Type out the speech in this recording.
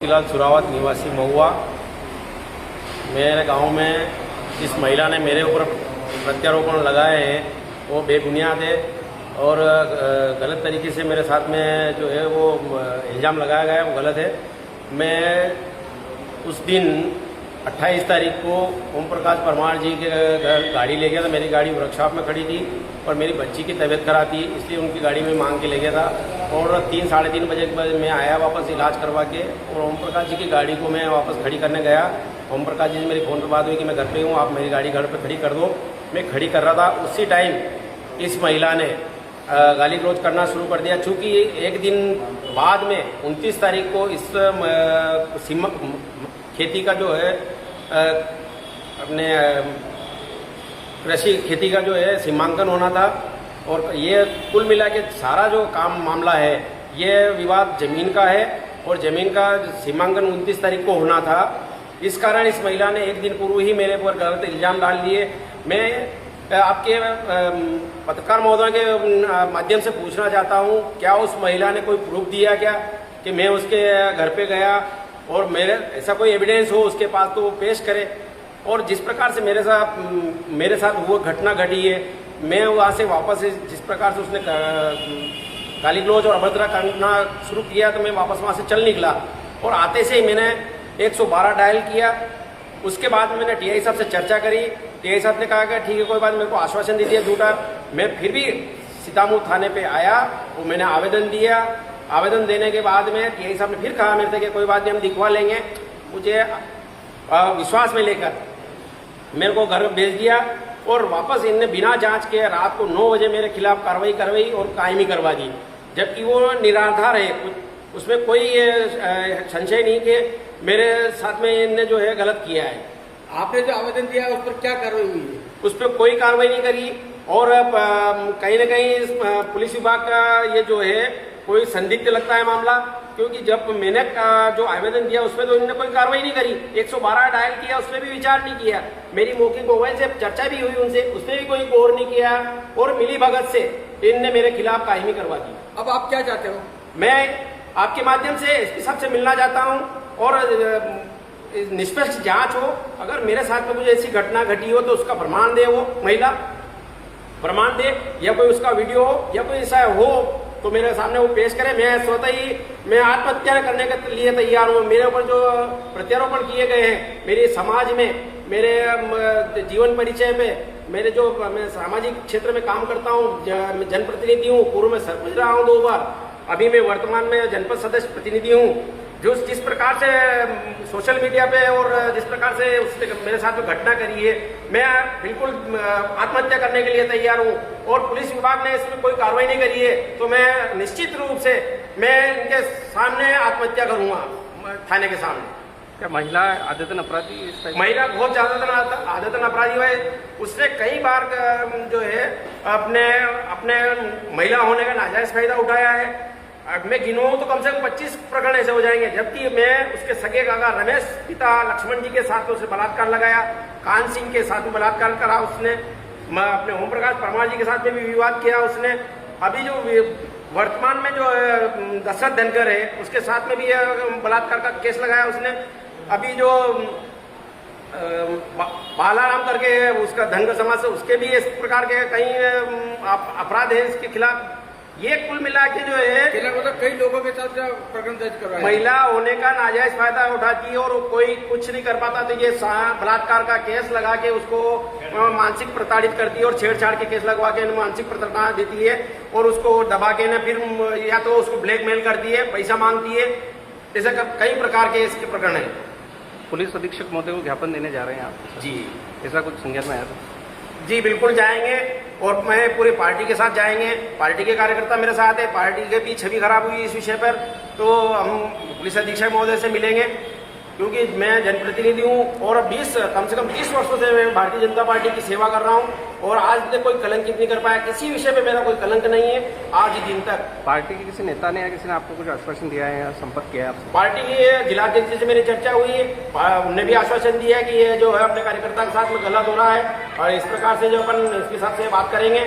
फिलहाल सुरावत निवासी महुआ। मेरे गांव में जिस महिला ने मेरे ऊपर प्रत्यारोपण लगाए हैं वो बेबुनियाद है और गलत तरीके से मेरे साथ में जो है वो इल्ज़ाम लगाया गया है वो गलत है। मैं उस दिन 28 तारीख को ओम प्रकाश परमार जी के घर गाड़ी ले गया था। मेरी गाड़ी वर्कशॉप में खड़ी थी और मेरी बच्ची की तबीयत खराब थी, इसलिए उनकी गाड़ी में मांग के ले गया था और 3 साढ़े 3 बजे के बाद मैं आया वापस इलाज करवा के और ओम प्रकाश जी की गाड़ी को मैं वापस खड़ी करने गया। ओम प्रकाश जी से मेरी फ़ोन पर बात हुई कि मैं घर पे हूँ, आप मेरी गाड़ी घर पर खड़ी कर दो। मैं खड़ी कर रहा था, उसी टाइम इस महिला ने गाली गलौज करना शुरू कर दिया। चूँकि एक दिन बाद में 29 तारीख को इस खेती का जो है अपने कृषि खेती का जो है सीमांकन होना था और ये कुल मिला के सारा जो काम मामला है ये विवाद ज़मीन का है और ज़मीन का सीमांकन 29 तारीख को होना था। इस कारण इस महिला ने एक दिन पूर्व ही मेरे ऊपर गलत इल्ज़ाम डाल दिए। मैं आपके पत्रकार महोदय के माध्यम से पूछना चाहता हूँ, क्या उस महिला ने कोई प्रूफ दिया क्या कि मैं उसके घर पे गया और मेरे ऐसा कोई एविडेंस हो उसके पास तो वो पेश करे। और जिस प्रकार से मेरे साथ वो घटना घटी है, मैं वहाँ से वापस जिस प्रकार से उसने गाली गलौज और अभद्र करना शुरू किया तो मैं वापस वहाँ से चल निकला और आते से ही मैंने 112 डायल किया। उसके बाद मैंने टीआई साहब से चर्चा करी। टीआई साहब ने कहा कि ठीक है कोई बात, मेरे को आश्वासन दे दिया झूठा। मैं फिर भी सीतामऊ थाने पे आया और मैंने आवेदन दिया। आवेदन देने के बाद में टीआई साहब ने फिर कहा मेरे से कि कोई बात नहीं, हम दिखवा लेंगे। मुझे विश्वास में लेकर मेरे को घर भेज दिया और वापस इनने बिना जांच के रात को 9 बजे मेरे खिलाफ कार्रवाई करवाई और कायमी करवा दी, जबकि वो निराधार है। उसमें कोई संशय नहीं कि मेरे साथ में इनने जो है गलत किया है। आपने जो आवेदन दिया है उस पर क्या कार्रवाई हुई है? उस पर कोई कार्रवाई नहीं करी और कहीं न कहीं पुलिस विभाग का ये जो है कोई संदिग्ध लगता है मामला, क्योंकि जब मैंने जो आवेदन दिया उसमें तो इन्होंने कोई कार्रवाई नहीं करी। 112 डायल किया, उसमें भी विचार नहीं किया। मेरी मौखिक मोबाइल से चर्चा भी हुई उनसे, उसमें भी कोई गौर नहीं किया और मिली भगत से इनने मेरे खिलाफ कायमी करवा दी। अब आप क्या चाहते हो? मैं आपके माध्यम से एसपी साहब से मिलना चाहता हूँ और निष्पक्ष जांच हो। अगर मेरे साथ में कुछ ऐसी घटना घटी हो तो उसका प्रमाण दे, वो महिला प्रमाण दे, या कोई उसका वीडियो हो या कोई ऐसा हो तो मेरे सामने वो पेश करे। मैं स्वतः ही मैं आत्महत्या करने के लिए तैयार हूँ। मेरे ऊपर जो प्रत्यारोपण किए गए हैं, मेरे समाज में, मेरे जीवन परिचय पे, मेरे जो मैं सामाजिक क्षेत्र में काम करता हूँ, जनप्रतिनिधि हूँ, पूर्व में सरपंच रहा हूँ 2 बार, अभी मैं वर्तमान में जनपद सदस्य प्रतिनिधि हूँ। जिस प्रकार से सोशल मीडिया पे और जिस प्रकार से उसने मेरे साथ में घटना करी है, मैं बिल्कुल आत्महत्या करने के लिए तैयार हूँ और पुलिस विभाग ने इसमें कोई कार्रवाई नहीं करी है तो मैं निश्चित रूप से मैं इनके सामने आत्महत्या करूँगा थाने के सामने। क्या महिला आदतन अपराधी? महिला बहुत ज्यादा आदतन अपराधी है। उसने कई बार जो है अपने महिला होने का नाजायज फायदा उठाया है। मैं गिनूं तो कम से कम 25 प्रकरण ऐसे हो जाएंगे, जबकि मैं उसके सगे काका रमेश पिता लक्ष्मण जी के साथ में उसे बलात्कार लगाया, कान सिंह के साथ में बलात्कार करा उसने, मैं अपने ओम प्रकाश परमार जी के साथ में भी विवाद किया उसने। अभी जो वर्तमान में जो दशरथ धनकर है उसके साथ में भी बलात्कार का केस लगाया उसने। अभी जो बालाराम करके उसका धनगर समाज से, उसके भी इस प्रकार के कई अपराध है इसके खिलाफ। ये कुल मिला के जो है मतलब कई लोगों के साथ प्रकरण दर्ज करवाया, महिला होने का नाजायज फायदा उठाती है और कोई कुछ नहीं कर पाता तो ये बलात्कार का केस लगा के उसको मानसिक प्रताड़ित करती है और छेड़छाड़ के केस लगवा के मानसिक प्रताड़ना देती है और उसको दबा के न फिर या तो उसको ब्लैकमेल करती है, पैसा मांगती है। ऐसे कई प्रकार के इसके प्रकरण है। पुलिस अधीक्षक महोदय को ज्ञापन देने जा रहे हैं आप? जी, ऐसा कुछ संज्ञान में आया था? जी बिल्कुल जाएंगे और मैं पूरी पार्टी के साथ जाएंगे। पार्टी के कार्यकर्ता मेरे साथ है, पार्टी के भी छवि खराब हुई इस विषय पर तो हम पुलिस अधीक्षक महोदय से मिलेंगे, क्योंकि मैं जनप्रतिनिधि हूँ और कम से कम 30 वर्षों से मैं भारतीय जनता पार्टी की सेवा कर रहा हूँ और आज तक कोई कलंकित नहीं कर पाया। किसी विषय पे मेरा कोई कलंक नहीं है आज दिन तक। पार्टी के किसी नेता ने या किसी ने आपको कुछ आश्वासन दिया है या संपर्क किया है आपसे? पार्टी के जिलाध्यक्ष से मेरी चर्चा हुई है, उन्होंने भी आश्वासन दिया है कि ये जो है अपने कार्यकर्ता के साथ में गलत हो रहा है और इस प्रकार से जो अपन इसके साथ से बात करेंगे